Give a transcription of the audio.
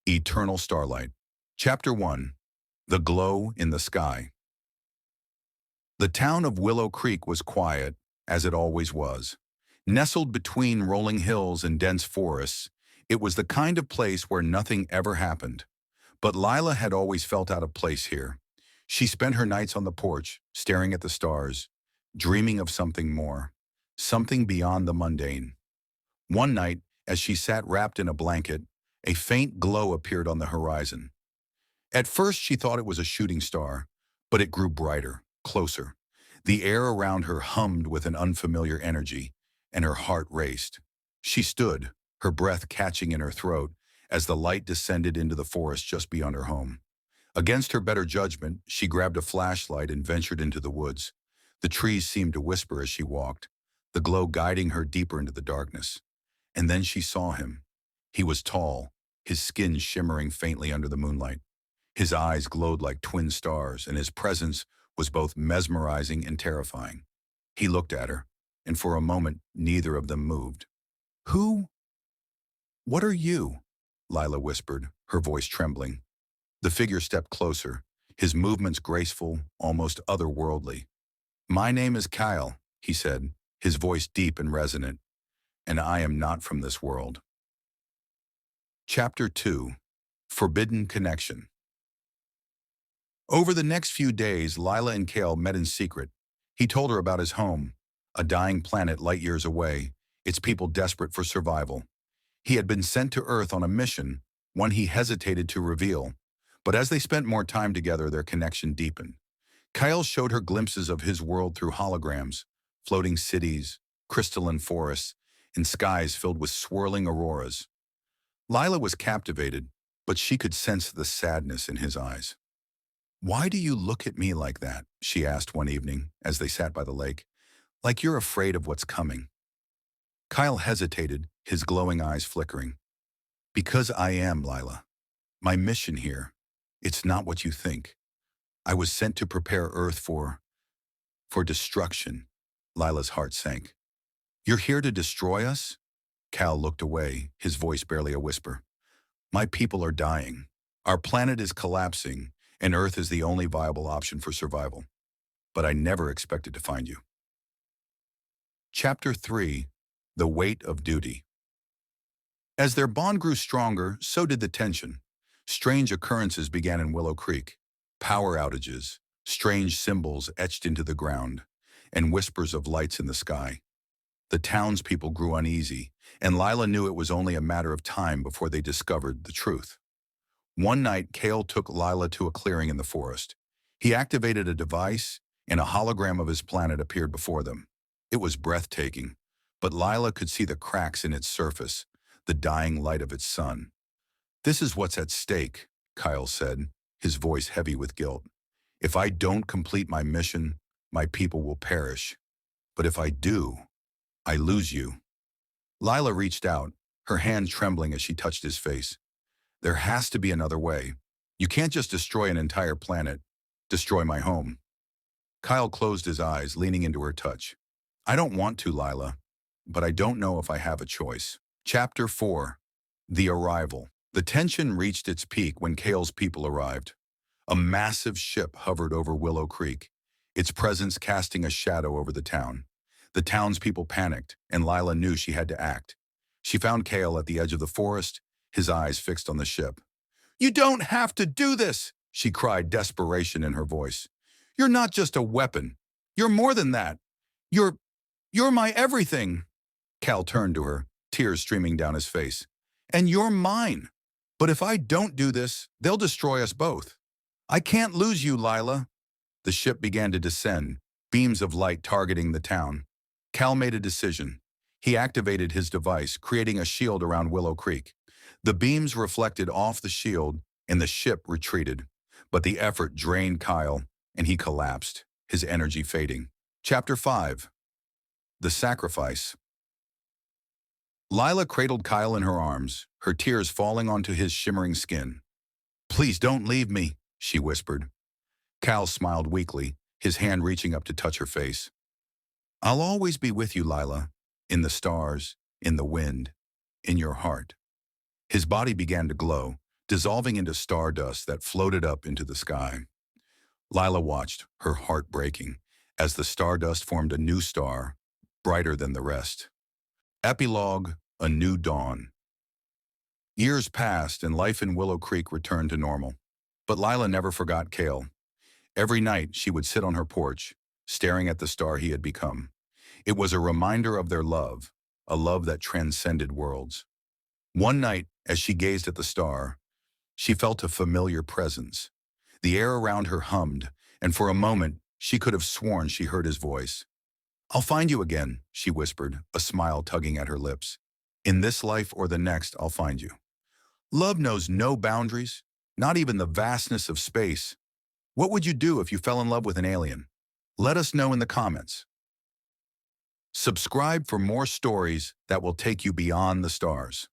Eternal Starlight. Chapter 1. The Glow in the Sky. The town of Willow Creek was quiet, as it always was. Nestled between rolling hills and dense forests, it was the kind of place where nothing ever happened. But Lila had always felt out of place here. She spent her nights on the porch, staring at the stars, dreaming of something more, something beyond the mundane. One night, as she sat wrapped in a blanket, a faint glow appeared on the horizon. At first she thought it was a shooting star, but it grew brighter, closer. The air around her hummed with an unfamiliar energy, and her heart raced. She stood, her breath catching in her throat, as the light descended into the forest just beyond her home. Against her better judgment, she grabbed a flashlight and ventured into the woods. The trees seemed to whisper as she walked, the glow guiding her deeper into the darkness. And then she saw him. He was tall, his skin shimmering faintly under the moonlight. His eyes glowed like twin stars, and his presence was both mesmerizing and terrifying. He looked at her, and for a moment, neither of them moved. "Who? What are you?" Lila whispered, her voice trembling. The figure stepped closer, his movements graceful, almost otherworldly. "My name is Kael," he said, his voice deep and resonant, "and I am not from this world." Chapter 2. Forbidden Connection. Over the next few days, Lila and Kael met in secret. He told her about his home, a dying planet light years away, its people desperate for survival. He had been sent to Earth on a mission, one he hesitated to reveal. But as they spent more time together, their connection deepened. Kael showed her glimpses of his world through holograms, floating cities, crystalline forests, and skies filled with swirling auroras. Lila was captivated, but she could sense the sadness in his eyes. "Why do you look at me like that?" she asked one evening as they sat by the lake. "Like you're afraid of what's coming." Kael hesitated, his glowing eyes flickering. "Because I am, Lila. My mission here, it's not what you think. I was sent to prepare Earth for destruction." Lila's heart sank. "You're here to destroy us?" Kael looked away, his voice barely a whisper. "My people are dying. Our planet is collapsing, and Earth is the only viable option for survival. But I never expected to find you." Chapter 3. The Weight of Duty. As their bond grew stronger, so did the tension. Strange occurrences began in Willow Creek. Power outages, strange symbols etched into the ground, and whispers of lights in the sky. The townspeople grew uneasy, and Lila knew it was only a matter of time before they discovered the truth. One night, Kael took Lila to a clearing in the forest. He activated a device, and a hologram of his planet appeared before them. It was breathtaking, but Lila could see the cracks in its surface, the dying light of its sun. "This is what's at stake," Kael said, his voice heavy with guilt. "If I don't complete my mission, my people will perish. But if I do, I lose you." Lila reached out, her hand trembling as she touched his face. "There has to be another way. You can't just destroy an entire planet. Destroy my home." Kael closed his eyes, leaning into her touch. "I don't want to, Lila, but I don't know if I have a choice." Chapter 4. The Arrival. The tension reached its peak when Kael's people arrived. A massive ship hovered over Willow Creek, its presence casting a shadow over the town. The townspeople panicked, and Lila knew she had to act. She found Kael at the edge of the forest, his eyes fixed on the ship. "You don't have to do this!" she cried, desperation in her voice. "You're not just a weapon. You're more than that. You're my everything." Kael turned to her, tears streaming down his face. "And you're mine. But if I don't do this, they'll destroy us both. I can't lose you, Lila." The ship began to descend, beams of light targeting the town. Kael made a decision. He activated his device, creating a shield around Willow Creek. The beams reflected off the shield, and the ship retreated. But the effort drained Kael, and he collapsed, his energy fading. Chapter 5. The Sacrifice. Lila cradled Kael in her arms, her tears falling onto his shimmering skin. "Please don't leave me," she whispered. Kael smiled weakly, his hand reaching up to touch her face. "I'll always be with you, Lila, in the stars, in the wind, in your heart." His body began to glow, dissolving into stardust that floated up into the sky. Lila watched, her heart breaking, as the stardust formed a new star, brighter than the rest. Epilogue, A New Dawn. Years passed and life in Willow Creek returned to normal. But Lila never forgot Kael. Every night she would sit on her porch, staring at the star he had become. It was a reminder of their love, a love that transcended worlds. One night, as she gazed at the star, she felt a familiar presence. The air around her hummed, and for a moment, she could have sworn she heard his voice. "I'll find you again," she whispered, a smile tugging at her lips. "In this life or the next, I'll find you." Love knows no boundaries, not even the vastness of space. What would you do if you fell in love with an alien? Let us know in the comments. Subscribe for more stories that will take you beyond the stars.